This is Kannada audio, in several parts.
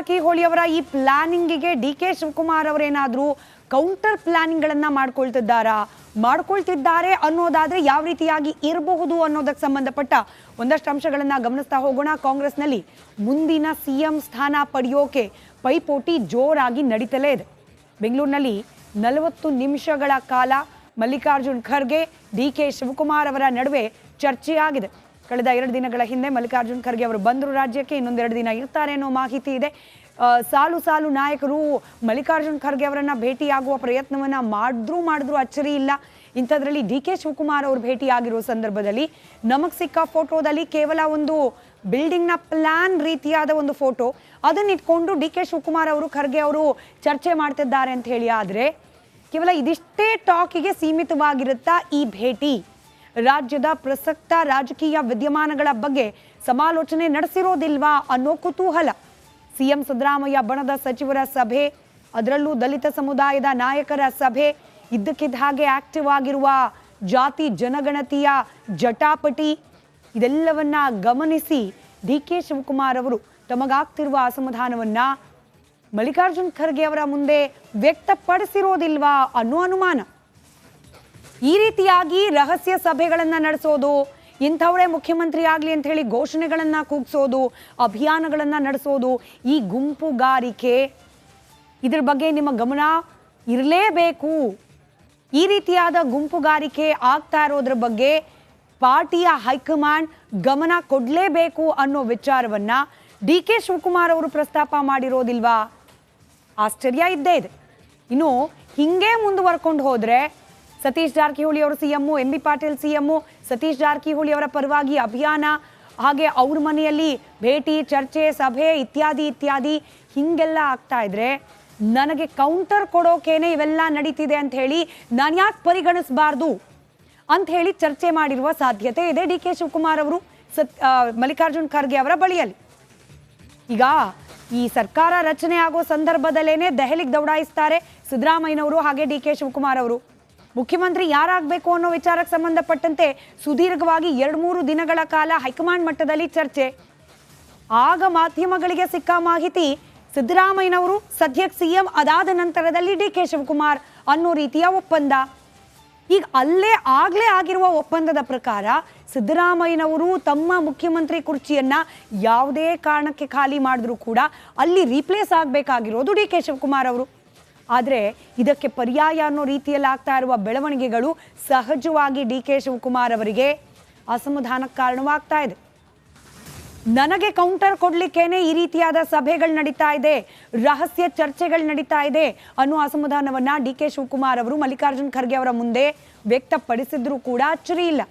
ಜಾರಕಿಹೊಳಿ ಅವರ ಈ ಪ್ಲಾನಿಂಗಿಗೆ ಡಿ.ಕೆ. ಶಿವಕುಮಾರ್ ಅವರೇನಾದರೂ ಕೌಂಟರ್ ಪ್ಲಾನಿಂಗ್ಗಳನ್ನು ಮಾಡ್ಕೊಳ್ತಿದ್ದಾರೆ ಅನ್ನೋದಾದ್ರೆ ಯಾವ ರೀತಿಯಾಗಿ ಇರಬಹುದು ಅನ್ನೋದಕ್ಕೆ ಸಂಬಂಧಪಟ್ಟ ಒಂದಷ್ಟು ಅಂಶಗಳನ್ನು ಗಮನಿಸ್ತಾ ಹೋಗೋಣ. ಕಾಂಗ್ರೆಸ್ನಲ್ಲಿ ಮುಂದಿನ ಸಿಎಂ ಸ್ಥಾನ ಪಡೆಯೋಕೆ ಪೈಪೋಟಿ ಜೋರಾಗಿ ನಡೀತಲೇ ಇದೆ. ಬೆಂಗಳೂರಿನಲ್ಲಿ 40 ನಿಮಿಷಗಳ ಕಾಲ ಮಲ್ಲಿಕಾರ್ಜುನ್ ಖರ್ಗೆ ಡಿ.ಕೆ. ಶಿವಕುಮಾರ್ ಅವರ ನಡುವೆ ಚರ್ಚೆಯಾಗಿದೆ. ಕಳೆದ 2 ದಿನಗಳ ಹಿಂದೆ ಮಲ್ಲಿಕಾರ್ಜುನ್ ಖರ್ಗೆ ಅವರು ಬಂದರು ರಾಜ್ಯಕ್ಕೆ, ಇನ್ನೊಂದು 2 ದಿನ ಇರ್ತಾರೆ ಅನ್ನೋ ಮಾಹಿತಿ ಇದೆ. ಸಾಲು ನಾಯಕರು ಮಲ್ಲಿಕಾರ್ಜುನ್ ಖರ್ಗೆ ಅವರನ್ನ ಭೇಟಿಯಾಗುವ ಪ್ರಯತ್ನವನ್ನ ಮಾಡಿದ್ರು ಅಚ್ಚರಿ ಇಲ್ಲ. ಇಂಥದ್ರಲ್ಲಿ ಡಿ.ಕೆ. ಶಿವಕುಮಾರ್ ಅವರು ಭೇಟಿಯಾಗಿರೋ ಸಂದರ್ಭದಲ್ಲಿ ನಮಗೆ ಸಿಕ್ಕ ಫೋಟೋದಲ್ಲಿ ಕೇವಲ ಒಂದು ಬಿಲ್ಡಿಂಗ್ನ ಪ್ಲಾನ್ ರೀತಿಯಾದ ಒಂದು ಫೋಟೋ, ಅದನ್ನ ಇಟ್ಕೊಂಡು ಡಿ.ಕೆ. ಶಿವಕುಮಾರ್ ಅವರು ಖರ್ಗೆ ಅವರು ಚರ್ಚೆ ಮಾಡ್ತಿದ್ದಾರೆ ಅಂತ ಹೇಳಿ. ಆದರೆ ಕೇವಲ ಇದಿಷ್ಟೇ ಟಾಕಿಗೆ ಸೀಮಿತವಾಗಿರುತ್ತಾ ಈ ಭೇಟಿ? ರಾಜ್ಯದ ಪ್ರಸಕ್ತ ರಾಜಕೀಯ ವಿದ್ಯಮಾನಗಳ ಬಗ್ಗೆ ಸಮಾಲೋಚನೆ ನಡೆಸಿರೋದಿಲ್ವಾ ಅನ್ನೋ ಕುತೂಹಲ. ಸಿಎಂ ಸಿದ್ದರಾಮಯ್ಯ ಬಣದ ಸಚಿವರ ಸಭೆ, ಅದರಲ್ಲೂ ದಲಿತ ಸಮುದಾಯದ ನಾಯಕರ ಸಭೆ, ಇದ್ದಕ್ಕಿದ್ದ ಹಾಗೆ ಆಕ್ಟಿವ್ ಆಗಿರುವ ಜಾತಿ ಜನಗಣತಿಯ ಜಟಾಪಟಿ, ಇದೆಲ್ಲವನ್ನ ಗಮನಿಸಿ ಡಿ.ಕೆ. ಶಿವಕುಮಾರ್ ಅವರು ತಮಗಾಗ್ತಿರುವ ಅಸಮಾಧಾನವನ್ನ ಮಲ್ಲಿಕಾರ್ಜುನ್ ಖರ್ಗೆ ಅವರ ಮುಂದೆ ವ್ಯಕ್ತಪಡಿಸಿರೋದಿಲ್ವಾ ಅನ್ನೋ ಅನುಮಾನ. ಈ ರೀತಿಯಾಗಿ ರಹಸ್ಯ ಸಭೆಗಳನ್ನು ನಡೆಸೋದು, ಇಂಥವರೇ ಮುಖ್ಯಮಂತ್ರಿ ಆಗಲಿ ಅಂತ ಹೇಳಿ ಘೋಷಣೆಗಳನ್ನು ಕೂಗಿಸೋದು, ಅಭಿಯಾನಗಳನ್ನು ನಡೆಸೋದು, ಈ ಗುಂಪುಗಾರಿಕೆ, ಇದ್ರ ಬಗ್ಗೆ ನಿಮ್ಮ ಗಮನ ಇರಲೇಬೇಕು. ಈ ರೀತಿಯಾದ ಗುಂಪುಗಾರಿಕೆ ಆಗ್ತಾ ಇರೋದ್ರ ಬಗ್ಗೆ ಪಾರ್ಟಿಯ ಹೈಕಮಾಂಡ್ ಗಮನ ಕೊಡಲೇಬೇಕು ಅನ್ನೋ ವಿಚಾರವನ್ನ ಡಿ.ಕೆ. ಶಿವಕುಮಾರ್ ಅವರು ಪ್ರಸ್ತಾಪ ಮಾಡಿರೋದಿಲ್ವಾ? ಆಶ್ಚರ್ಯ ಇದ್ದೇ ಇದೆ. ಇನ್ನು ಹಿಂಗೆ ಮುಂದುವರ್ಕೊಂಡು ಹೋದ್ರೆ ಸತೀಶ್ ಜಾರಕಿಹೊಳಿ ಅವರು CM, MB. Patil CM, Satish Jarkiholi ಅವರ ಪರವಾಗಿ ಅಭಿಯಾನ, ಹಾಗೆ ಅವ್ರ ಮನೆಯಲ್ಲಿ ಭೇಟಿ, ಚರ್ಚೆ, ಸಭೆ ಇತ್ಯಾದಿ ಹಿಂಗೆಲ್ಲ ಆಗ್ತಾ ಇದ್ರೆ ನನಗೆ ಕೌಂಟರ್ ಕೊಡೋಕೇನೆ ಇವೆಲ್ಲ ನಡೀತಿದೆ ಅಂತ ಹೇಳಿ ನಾನು ಯಾಕೆ ಪರಿಗಣಿಸಬಾರ್ದು ಅಂತ ಹೇಳಿ ಚರ್ಚೆ ಮಾಡಿರುವ ಸಾಧ್ಯತೆ ಇದೆ ಡಿ.ಕೆ. ಶಿವಕುಮಾರ್ ಅವರು ಮಲ್ಲಿಕಾರ್ಜುನ್ ಖರ್ಗೆ ಅವರ ಬಳಿಯಲ್ಲಿ. ಈಗ ಈ ಸರ್ಕಾರ ರಚನೆ ಆಗೋ ಸಂದರ್ಭದಲ್ಲೇನೆ ದೆಹಲಿಗೆ ದೌಡಾಯಿಸ್ತಾರೆ ಸಿದ್ದರಾಮಯ್ಯನವರು ಹಾಗೆ ಡಿ.ಕೆ. ಶಿವಕುಮಾರ್ ಅವರು. ಮುಖ್ಯಮಂತ್ರಿ ಯಾರಾಗಬೇಕು ಅನ್ನೋ ವಿಚಾರಕ್ಕೆ ಸಂಬಂಧಪಟ್ಟಂತೆ ಸುದೀರ್ಘವಾಗಿ 2-3 ದಿನಗಳ ಕಾಲ ಹೈಕಮಾಂಡ್ ಮಟ್ಟದಲ್ಲಿ ಚರ್ಚೆ. ಆಗ ಮಾಧ್ಯಮಗಳಿಗೆ ಸಿಕ್ಕ ಮಾಹಿತಿ ಸಿದ್ದರಾಮಯ್ಯನವರು ಸದ್ಯಕ್ಕೆ ಸಿಎಂ, ಅದಾದ ನಂತರದಲ್ಲಿ ಡಿ.ಕೆ. ಶಿವಕುಮಾರ್ ಅನ್ನೋ ರೀತಿಯ ಒಪ್ಪಂದ. ಈಗ ಆಗ್ಲೇ ಆಗಿರುವ ಒಪ್ಪಂದದ ಪ್ರಕಾರ ಸಿದ್ದರಾಮಯ್ಯನವರು ತಮ್ಮ ಮುಖ್ಯಮಂತ್ರಿ ಕುರ್ಚಿಯನ್ನ ಯಾವುದೇ ಕಾರಣಕ್ಕೆ ಖಾಲಿ ಮಾಡಿದ್ರು ಕೂಡ ಅಲ್ಲಿ ರೀಪ್ಲೇಸ್ ಆಗಬೇಕಾಗಿರೋದು ಡಿ.ಕೆ. ಶಿವಕುಮಾರ್ ಅವರು. ಆದರೆ ಇದಕ್ಕೆ ಪರ್ಯಾಯ ಅನ್ನೋ ರೀತಿಯಲ್ಲಿ ಆಗ್ತಾ ಇರುವ ಬೆಳವಣಿಗೆಗಳು ಸಹಜವಾಗಿ ಡಿ.ಕೆ. ಶಿವಕುಮಾರ್ ಅವರಿಗೆ ಅಸಮಾಧಾನಕ್ಕೆ ಕಾರಣವಾಗ್ತಾ ಇದೆ. ನನಗೆ ಕೌಂಟರ್ ಕೊಡ್ಲಿಕ್ಕೇನೆ ಈ ರೀತಿಯಾದ ಸಭೆಗಳು ನಡೀತಾ ಇದೆ, ರಹಸ್ಯ ಚರ್ಚೆಗಳು ನಡೀತಾ ಇದೆ ಅನ್ನೋ ಅಸಮಾಧಾನವನ್ನ ಡಿ.ಕೆ. ಶಿವಕುಮಾರ್ ಅವರು ಮಲ್ಲಿಕಾರ್ಜುನ್ ಖರ್ಗೆ ಅವರ ಮುಂದೆ ವ್ಯಕ್ತಪಡಿಸಿದ್ರು ಕೂಡ ಅಚ್ಚರಿ ಇಲ್ಲ.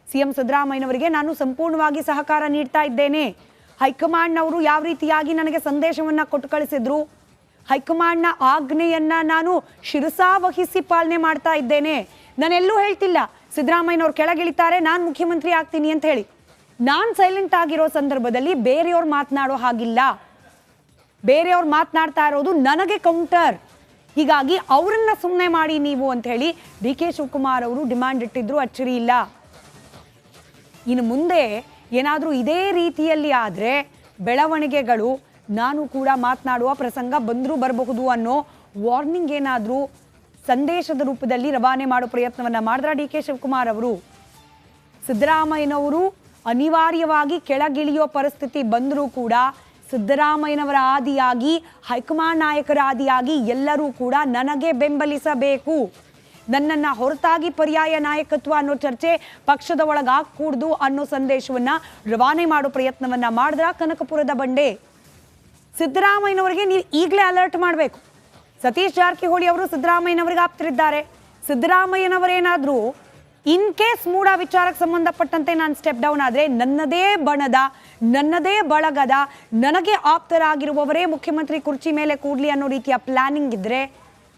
ಸಿಎಂ ಸಿದ್ದರಾಮಯ್ಯನವರಿಗೆ ನಾನು ಸಂಪೂರ್ಣವಾಗಿ ಸಹಕಾರ ನೀಡ್ತಾ ಇದ್ದೇನೆ, ಹೈಕಮಾಂಡ್ನವರು ಯಾವ ರೀತಿಯಾಗಿ ನನಗೆ ಸಂದೇಶವನ್ನ ಕೊಟ್ಟು ಕಳಿಸಿದ್ರು, ಹೈಕಮಾಂಡ್ನ ಆಜ್ಞೆಯನ್ನ ನಾನು ಶಿರಸಾವಹಿಸಿ ಪಾಲನೆ ಮಾಡ್ತಾ ಇದ್ದೇನೆ. ನಾನೆಲ್ಲೂ ಹೇಳ್ತಿಲ್ಲ ಸಿದ್ದರಾಮಯ್ಯನವ್ರು ಕೆಳಗಿಳಿತಾರೆ ನಾನು ಮುಖ್ಯಮಂತ್ರಿ ಆಗ್ತೀನಿ ಅಂತ ಹೇಳಿ. ನಾನು ಸೈಲೆಂಟ್ ಆಗಿರೋ ಸಂದರ್ಭದಲ್ಲಿ ಬೇರೆಯವ್ರು ಮಾತನಾಡೋ ಹಾಗಿಲ್ಲ. ಬೇರೆಯವ್ರು ಮಾತನಾಡ್ತಾ ಇರೋದು ನನಗೆ ಕೌಂಟರ್, ಹೀಗಾಗಿ ಅವರನ್ನ ಸುಮ್ಮನೆ ಮಾಡಿ ನೀವು ಅಂತ ಹೇಳಿ ಡಿ.ಕೆ. ಶಿವಕುಮಾರ್ ಅವರು ಡಿಮ್ಯಾಂಡ್ ಇಟ್ಟಿದ್ರು, ಅಚ್ಚರಿ ಇಲ್ಲ. ಇನ್ನು ಮುಂದೆ ಏನಾದರೂ ಇದೇ ರೀತಿಯಲ್ಲಿ ಆದರೆ ಬೆಳವಣಿಗೆಗಳು, ನಾನು ಕೂಡ ಮಾತನಾಡುವ ಪ್ರಸಂಗ ಬಂದರೂ ಬರಬಹುದು ಅನ್ನೋ ವಾರ್ನಿಂಗ್ ಏನಾದರೂ ಸಂದೇಶದ ರೂಪದಲ್ಲಿ ರವಾನೆ ಮಾಡೋ ಪ್ರಯತ್ನವನ್ನು ಮಾಡಿದ್ರ ಡಿ.ಕೆ. ಶಿವಕುಮಾರ್ ಅವರು. ಸಿದ್ದರಾಮಯ್ಯನವರು ಅನಿವಾರ್ಯವಾಗಿ ಕೆಳಗಿಳಿಯೋ ಪರಿಸ್ಥಿತಿ ಬಂದರೂ ಕೂಡ ಸಿದ್ದರಾಮಯ್ಯನವರ ಆದಿಯಾಗಿ, ಹೈಕಮಾಂಡ್ ನಾಯಕರ ಆದಿಯಾಗಿ ಎಲ್ಲರೂ ಕೂಡ ನನಗೆ ಬೆಂಬಲಿಸಬೇಕು, ನನ್ನನ್ನು ಹೊರತಾಗಿ ಪರ್ಯಾಯ ನಾಯಕತ್ವ ಅನ್ನೋ ಚರ್ಚೆ ಪಕ್ಷದ ಒಳಗಾಗಕೂಡ್ದು ಅನ್ನೋ ಸಂದೇಶವನ್ನು ರವಾನೆ ಮಾಡೋ ಪ್ರಯತ್ನವನ್ನು ಮಾಡಿದ್ರ ಕನಕಪುರದ ಬಂಡೆ. ಸಿದ್ದರಾಮಯ್ಯನವರಿಗೆ ನೀವು ಈಗಲೇ ಅಲರ್ಟ್ ಮಾಡಬೇಕು. ಸತೀಶ್ ಜಾರಕಿಹೊಳಿ ಅವರು ಸಿದ್ದರಾಮಯ್ಯನವರಿಗೆ ಆಪ್ತರಿದ್ದಾರೆ. ಸಿದ್ದರಾಮಯ್ಯನವರೇನಾದರೂ ಇನ್ ಕೇಸ್ ಮೂಡ ವಿಚಾರಕ್ಕೆ ಸಂಬಂಧಪಟ್ಟಂತೆ ನಾನು ಸ್ಟೆಪ್ ಡೌನ್ ಆದರೆ ನನ್ನದೇ ಬಣದ, ನನ್ನದೇ ಬಳಗದ, ನನಗೆ ಆಪ್ತರಾಗಿರುವವರೇ ಮುಖ್ಯಮಂತ್ರಿ ಕುರ್ಚಿ ಮೇಲೆ ಕೂಡ್ಲಿ ಅನ್ನೋ ರೀತಿಯ ಪ್ಲಾನಿಂಗ್ ಇದ್ದರೆ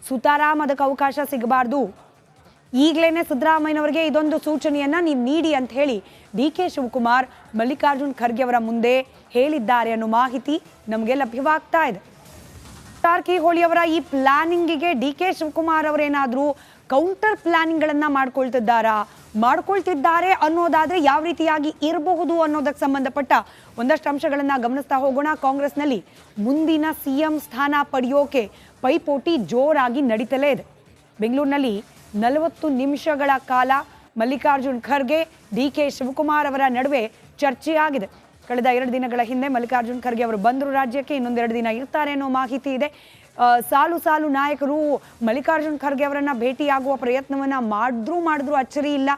ಸುತಾರಾಮ್ ಅದಕ್ಕೆ ಅವಕಾಶ ಸಿಗಬಾರ್ದು. ಈಗಲೇ ಸಿದ್ದರಾಮಯ್ಯನವರಿಗೆ ಇದೊಂದು ಸೂಚನೆಯನ್ನು ನೀವು ನೀಡಿ ಅಂತ ಹೇಳಿ ಡಿ.ಕೆ. ಶಿವಕುಮಾರ್ ಮಲ್ಲಿಕಾರ್ಜುನ್ ಖರ್ಗೆ ಅವರ ಮುಂದೆ ಹೇಳಿದ್ದಾರೆ ಅನ್ನೋ ಮಾಹಿತಿ ನಮಗೆ ಲಭ್ಯವಾಗ್ತಾ ಇದೆ. ಜಾರಕಿಹೊಳಿ ಅವರ ಈ ಪ್ಲಾನಿಂಗಿಗೆ ಡಿ.ಕೆ. ಶಿವಕುಮಾರ್ ಅವರೇನಾದರೂ ಕೌಂಟರ್ ಪ್ಲಾನಿಂಗ್ಗಳನ್ನು ಮಾಡ್ಕೊಳ್ತಿದ್ದಾರಾ, ಮಾಡ್ಕೊಳ್ತಿದ್ದಾರೆ ಅನ್ನೋದಾದ್ರೆ ಯಾವ ರೀತಿಯಾಗಿ ಇರಬಹುದು ಅನ್ನೋದಕ್ಕೆ ಸಂಬಂಧಪಟ್ಟ ಒಂದಷ್ಟು ಅಂಶಗಳನ್ನ ಗಮನಿಸ್ತಾ ಹೋಗೋಣ. ಕಾಂಗ್ರೆಸ್ನಲ್ಲಿ ಮುಂದಿನ ಸಿಎಂ ಸ್ಥಾನ ಪಡೆಯೋಕೆ ಪೈಪೋಟಿ ಜೋರಾಗಿ ನಡೀತಲೇ ಇದೆ. ಬೆಂಗಳೂರಿನಲ್ಲಿ 40 ನಿಮಿಷಗಳ ಕಾಲ ಮಲ್ಲಿಕಾರ್ಜುನ್ ಖರ್ಗೆ ಡಿಕೆ ಶಿವಕುಮಾರ್ ಅವರ ನಡುವೆ ಚರ್ಚೆಯಾಗಿದೆ. ಕಳೆದ 2 ದಿನಗಳ ಹಿಂದೆ ಮಲ್ಲಿಕಾರ್ಜುನ್ ಖರ್ಗೆ ಅವರು ಬಂದರು ರಾಜ್ಯಕ್ಕೆ, ಇನ್ನೊಂದು 2 ದಿನ ಇರ್ತಾರೆ ಅನ್ನೋ ಮಾಹಿತಿ ಇದೆ. ಸಾಲು ನಾಯಕರು ಮಲ್ಲಿಕಾರ್ಜುನ್ ಖರ್ಗೆ ಅವರನ್ನ ಭೇಟಿಯಾಗುವ ಪ್ರಯತ್ನವನ್ನ ಮಾಡಿದ್ರು ಅಚ್ಚರಿ ಇಲ್ಲ.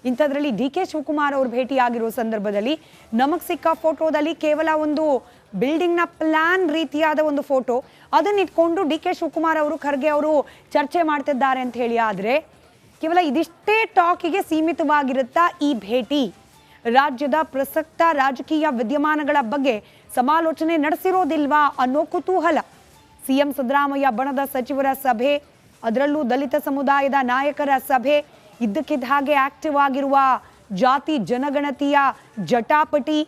ಇಂಥದ್ರಲ್ಲಿ ಡಿ ಕೆ ಶಿವಕುಮಾರ್ ಅವರು ಭೇಟಿಯಾಗಿರೋ ಸಂದರ್ಭದಲ್ಲಿ ನಮಗೆ ಸಿಕ್ಕ ಫೋಟೋದಲ್ಲಿ ಕೇವಲ ಒಂದು ಬಿಲ್ಡಿಂಗ್ನ ಪ್ಲಾನ್ ರೀತಿಯಾದ ಒಂದು ಫೋಟೋ, ಅದನ್ನ ಇಟ್ಕೊಂಡು ಡಿ ಕೆ ಶಿವಕುಮಾರ್ ಅವರು ಖರ್ಗೆ ಅವರು ಚರ್ಚೆ ಮಾಡ್ತಿದ್ದಾರೆ ಅಂತ ಹೇಳಿ. ಆದರೆ ಕೇವಲ ಇದಿಷ್ಟೇ ಟಾಕಿಗೆ ಸೀಮಿತವಾಗಿರುತ್ತಾ ಈ ಭೇಟಿ? ರಾಜ್ಯದ ಪ್ರಸಕ್ತ ರಾಜಕೀಯ ವಿದ್ಯಮಾನಗಳ ಬಗ್ಗೆ ಸಮಾಲೋಚನೆ ನಡೆಸಿರೋದಿಲ್ವಾ ಅನ್ನೋ ಕುತೂಹಲ. ಸಿಎಂ ಸಿದ್ದರಾಮಯ್ಯ ಬಣದ ಸಚಿವರ ಸಭೆ, ಅದರಲ್ಲೂ ದಲಿತ ಸಮುದಾಯದ ನಾಯಕರ ಸಭೆ, ಇದ್ದಕ್ಕಿದ್ದ ಹಾಗೆ ಆಕ್ಟಿವ್ ಆಗಿರುವ ಜಾತಿ ಜನಗಣತಿಯ ಜಟಾಪಟಿ,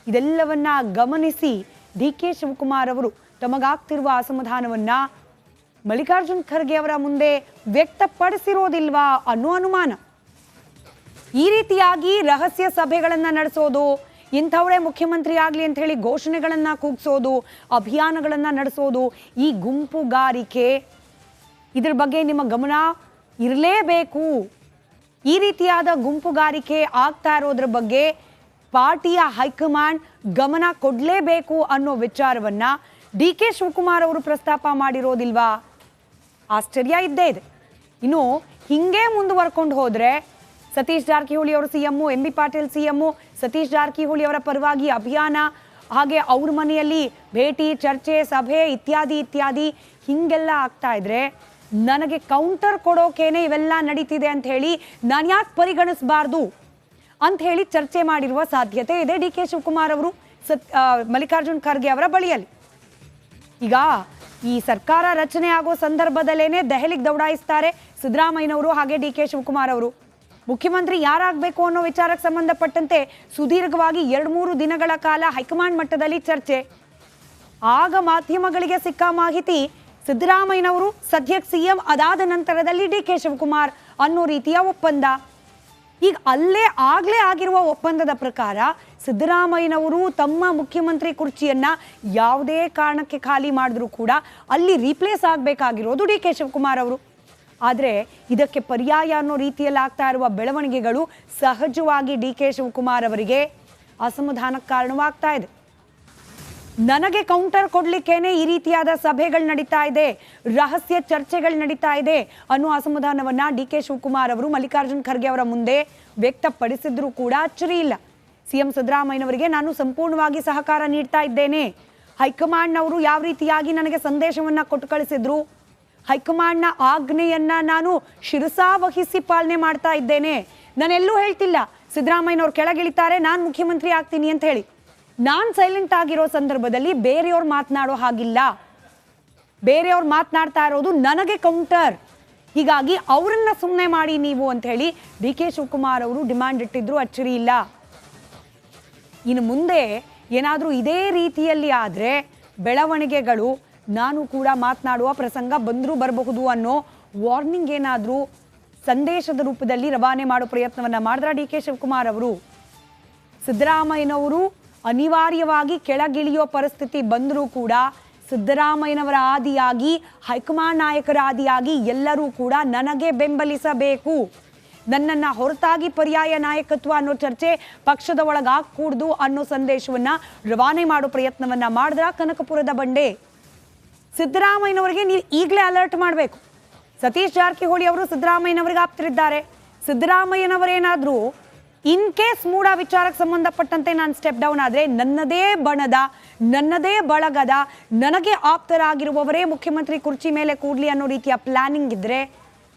ಇದೆಲ್ಲವನ್ನ ಗಮನಿಸಿ ಡಿ ಕೆ ಶಿವಕುಮಾರ್ ಅವರು ತಮಗಾಗ್ತಿರುವ ಅಸಮಾಧಾನವನ್ನ ಮಲ್ಲಿಕಾರ್ಜುನ್ ಖರ್ಗೆ ಅವರ ಮುಂದೆ ವ್ಯಕ್ತಪಡಿಸಿರೋದಿಲ್ವಾ ಅನ್ನೋ ಅನುಮಾನ. ಈ ರೀತಿಯಾಗಿ ರಹಸ್ಯ ಸಭೆಗಳನ್ನ ನಡೆಸೋದು, ಇಂಥವರೇ ಮುಖ್ಯಮಂತ್ರಿ ಆಗಲಿ ಅಂತ ಹೇಳಿ ಘೋಷಣೆಗಳನ್ನ ಕೂಗಿಸೋದು, ಅಭಿಯಾನಗಳನ್ನ ನಡೆಸೋದು, ಈ ಗುಂಪುಗಾರಿಕೆ, ಇದ್ರ ಬಗ್ಗೆ ನಿಮ್ಮ ಗಮನ ಇರಲೇಬೇಕು. ಈ ರೀತಿಯಾದ ಗುಂಪುಗಾರಿಕೆ ಆಗ್ತಾ ಇರೋದ್ರ ಬಗ್ಗೆ ಪಾರ್ಟಿಯ ಹೈಕಮಾಂಡ್ ಗಮನ ಕೊಡಲೇಬೇಕು ಅನ್ನೋ ವಿಚಾರವನ್ನ ಡಿ ಕೆ ಶಿವಕುಮಾರ್ ಅವರು ಪ್ರಸ್ತಾಪ ಮಾಡಿರೋದಿಲ್ವಾ? ಆಶ್ಚರ್ಯ ಇದ್ದೇ ಇದೆ. ಇನ್ನು ಹಿಂಗೆ ಮುಂದುವರ್ಕೊಂಡು ಹೋದ್ರೆ ಸತೀಶ್ ಜಾರಕಿಹೊಳಿ ಅವರು CM, M B Patil CM, Satish Jarkiholi ಅವರ ಪರವಾಗಿ ಅಭಿಯಾನ, ಹಾಗೆ ಅವ್ರ ಮನೆಯಲ್ಲಿ ಭೇಟಿ, ಚರ್ಚೆ, ಸಭೆ ಇತ್ಯಾದಿ ಹಿಂಗೆಲ್ಲ ಆಗ್ತಾ ಇದ್ರೆ ನನಗೆ ಕೌಂಟರ್ ಕೊಡೋಕೇನೆ ಇವೆಲ್ಲ ನಡೀತಿದೆ ಅಂತ ಹೇಳಿ ನಾನು ಯಾಕೆ ಪರಿಗಣಿಸಬಾರ್ದು ಅಂತ ಹೇಳಿ ಚರ್ಚೆ ಮಾಡಿರುವ ಸಾಧ್ಯತೆ ಇದೆ ಡಿ ಕೆ ಶಿವಕುಮಾರ್ ಅವರು ಮಲ್ಲಿಕಾರ್ಜುನ್ ಖರ್ಗೆ ಅವರ ಬಳಿಯಲ್ಲಿ. ಈಗ ಈ ಸರ್ಕಾರ ರಚನೆ ಆಗೋ ಸಂದರ್ಭದಲ್ಲೇನೆ ದೆಹಲಿಗೆ ದೌಡಾಯಿಸ್ತಾರೆ ಸಿದ್ದರಾಮಯ್ಯನವರು ಹಾಗೆ ಡಿ ಕೆ ಶಿವಕುಮಾರ್ ಅವರು. ಮುಖ್ಯಮಂತ್ರಿ ಯಾರಾಗಬೇಕು ಅನ್ನೋ ವಿಚಾರಕ್ಕೆ ಸಂಬಂಧಪಟ್ಟಂತೆ ಸುದೀರ್ಘವಾಗಿ 2-3 ದಿನಗಳ ಕಾಲ ಹೈಕಮಾಂಡ್ ಮಟ್ಟದಲ್ಲಿ ಚರ್ಚೆ. ಆಗ ಮಾಧ್ಯಮಗಳಿಗೆ ಸಿಕ್ಕ ಮಾಹಿತಿ ಸಿದ್ದರಾಮಯ್ಯನವರು ಸದ್ಯಕ್ಕೆ ಸಿಎಂ, ಅದಾದ ನಂತರದಲ್ಲಿ ಡಿ ಕೆ ಶಿವಕುಮಾರ್ ಅನ್ನೋ ರೀತಿಯ ಒಪ್ಪಂದ. ಈಗ ಆಗ್ಲೇ ಆಗಿರುವ ಒಪ್ಪಂದದ ಪ್ರಕಾರ ಸಿದ್ದರಾಮಯ್ಯನವರು ತಮ್ಮ ಮುಖ್ಯಮಂತ್ರಿ ಕುರ್ಚಿಯನ್ನ ಯಾವುದೇ ಕಾರಣಕ್ಕೆ ಖಾಲಿ ಮಾಡಿದ್ರು ಕೂಡ ಅಲ್ಲಿ ರೀಪ್ಲೇಸ್ ಆಗಬೇಕಾಗಿರೋದು ಡಿ ಕೆ ಶಿವಕುಮಾರ್ ಅವರು. ಆದರೆ ಇದಕ್ಕೆ ಪರ್ಯಾಯ ಅನ್ನೋ ರೀತಿಯಲ್ಲಿ ಆಗ್ತಾ ಇರುವ ಬೆಳವಣಿಗೆಗಳು ಸಹಜವಾಗಿ ಡಿ ಕೆ ಶಿವಕುಮಾರ್ ಅವರಿಗೆ ಅಸಮಾಧಾನಕ್ಕೆ ಕಾರಣವಾಗ್ತಾ ಇದೆ. ನನಗೆ ಕೌಂಟರ್ ಕೊಡ್ಲಿಕ್ಕೇನೆ ಈ ರೀತಿಯಾದ ಸಭೆಗಳು ನಡೀತಾ ಇದೆ, ರಹಸ್ಯ ಚರ್ಚೆಗಳು ನಡೀತಾ ಇದೆ ಅನ್ನೋ ಅಸಮಾಧಾನವನ್ನ ಡಿ ಕೆ ಶಿವಕುಮಾರ್ ಅವರು ಮಲ್ಲಿಕಾರ್ಜುನ್ ಖರ್ಗೆ ಅವರ ಮುಂದೆ ವ್ಯಕ್ತಪಡಿಸಿದ್ರು ಕೂಡ ಅಚ್ಚರಿ ಇಲ್ಲ. ಸಿಎಂ ಸಿದ್ದರಾಮಯ್ಯನವರಿಗೆ ನಾನು ಸಂಪೂರ್ಣವಾಗಿ ಸಹಕಾರ ನೀಡ್ತಾ ಇದ್ದೇನೆ, ಹೈಕಮಾಂಡ್ನವರು ಯಾವ ರೀತಿಯಾಗಿ ನನಗೆ ಸಂದೇಶವನ್ನ ಕೊಟ್ಟು ಕಳಿಸಿದ್ರು, ಹೈಕಮಾಂಡ್ನ ಆಜ್ಞೆಯನ್ನ ನಾನು ಶಿರಸಾವಹಿಸಿ ಪಾಲನೆ ಮಾಡ್ತಾ ಇದ್ದೇನೆ. ನಾನೆಲ್ಲೂ ಹೇಳ್ತಿಲ್ಲ ಸಿದ್ದರಾಮಯ್ಯನವ್ರು ಕೆಳಗಿಳಿತಾರೆ ನಾನು ಮುಖ್ಯಮಂತ್ರಿ ಆಗ್ತೀನಿ ಅಂತ ಹೇಳಿ. ನಾನು ಸೈಲೆಂಟ್ ಆಗಿರೋ ಸಂದರ್ಭದಲ್ಲಿ ಬೇರೆಯವ್ರು ಮಾತನಾಡೋ ಹಾಗಿಲ್ಲ. ಬೇರೆಯವ್ರು ಮಾತನಾಡ್ತಾ ಇರೋದು ನನಗೆ ಕೌಂಟರ್, ಹೀಗಾಗಿ ಅವರನ್ನ ಸುಮ್ಮನೆ ಮಾಡಿ ನೀವು ಅಂತ ಹೇಳಿ ಡಿ ಕೆ ಶಿವಕುಮಾರ್ ಅವರು ಡಿಮ್ಯಾಂಡ್ ಇಟ್ಟಿದ್ರು, ಅಚ್ಚರಿ ಇಲ್ಲ. ಇನ್ನು ಮುಂದೆ ಏನಾದರೂ ಇದೇ ರೀತಿಯಲ್ಲಿ ಆದರೆ ಬೆಳವಣಿಗೆಗಳು, ನಾನು ಕೂಡ ಮಾತನಾಡುವ ಪ್ರಸಂಗ ಬಂದರೂ ಬರಬಹುದು ಅನ್ನೋ ವಾರ್ನಿಂಗ್ ಏನಾದರೂ ಸಂದೇಶದ ರೂಪದಲ್ಲಿ ರವಾನೆ ಮಾಡೋ ಪ್ರಯತ್ನವನ್ನ ಮಾಡಿದ್ರ ಡಿ ಕೆ ಶಿವಕುಮಾರ್ ಅವರು. ಸಿದ್ದರಾಮಯ್ಯನವರು ಅನಿವಾರ್ಯವಾಗಿ ಕೆಳಗಿಳಿಯೋ ಪರಿಸ್ಥಿತಿ ಬಂದರೂ ಕೂಡ ಸಿದ್ದರಾಮಯ್ಯನವರ ಆದಿಯಾಗಿ, ಹೈಕಮಾಂಡ್ ನಾಯಕರ ಆದಿಯಾಗಿ ಎಲ್ಲರೂ ಕೂಡ ನನಗೆ ಬೆಂಬಲಿಸಬೇಕು, ನನ್ನನ್ನು ಹೊರತಾಗಿ ಪರ್ಯಾಯ ನಾಯಕತ್ವ ಅನ್ನೋ ಚರ್ಚೆ ಪಕ್ಷದ ಒಳಗಾಗಕೂಡ್ದು ಅನ್ನೋ ಸಂದೇಶವನ್ನ ರವಾನೆ ಮಾಡೋ ಪ್ರಯತ್ನವನ್ನ ಮಾಡಿದ್ರ ಕನಕಪುರದ ಬಂಡೆ. ಸಿದ್ದರಾಮಯ್ಯನವರಿಗೆ ನೀವು ಈಗಲೇ ಅಲರ್ಟ್ ಮಾಡಬೇಕು. ಸತೀಶ್ ಜಾರಕಿಹೊಳಿ ಅವರು ಸಿದ್ದರಾಮಯ್ಯನವರಿಗೆ ಆಪ್ತರಿದ್ದಾರೆ. ಸಿದ್ದರಾಮಯ್ಯನವರೇನಾದರೂ ಇನ್ ಕೇಸ್ ಮೂಡ ವಿಚಾರಕ್ಕೆ ಸಂಬಂಧಪಟ್ಟಂತೆ ನಾನು ಸ್ಟೆಪ್ ಡೌನ್ ಆದರೆ ನನ್ನದೇ ಬಣದ, ನನ್ನದೇ ಬಳಗದ, ನನಗೆ ಆಪ್ತರಾಗಿರುವವರೇ ಮುಖ್ಯಮಂತ್ರಿ ಕುರ್ಚಿ ಮೇಲೆ ಕೂಡ್ಲಿ ಅನ್ನೋ ರೀತಿಯ ಪ್ಲಾನಿಂಗ್ ಇದ್ರೆ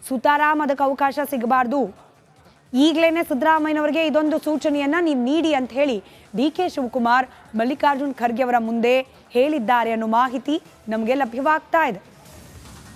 ಸುತಾರಾಮ್ ಅದಕ್ಕೆ ಅವಕಾಶ ಸಿಗಬಾರ್ದು. ಈಗಲೇ ಸಿದ್ದರಾಮಯ್ಯನವರಿಗೆ ಇದೊಂದು ಸೂಚನೆಯನ್ನ ನೀವು ನೀಡಿ ಅಂತ ಹೇಳಿ ಡಿ ಕೆ ಶಿವಕುಮಾರ್ ಮಲ್ಲಿಕಾರ್ಜುನ್ ಖರ್ಗೆ ಅವರ ಮುಂದೆ ಹೇಳಿದ್ದಾರೆ ಅನ್ನೋ ಮಾಹಿತಿ ನಮಗೆ ಲಭ್ಯವಾಗ್ತಾ ಇದೆ.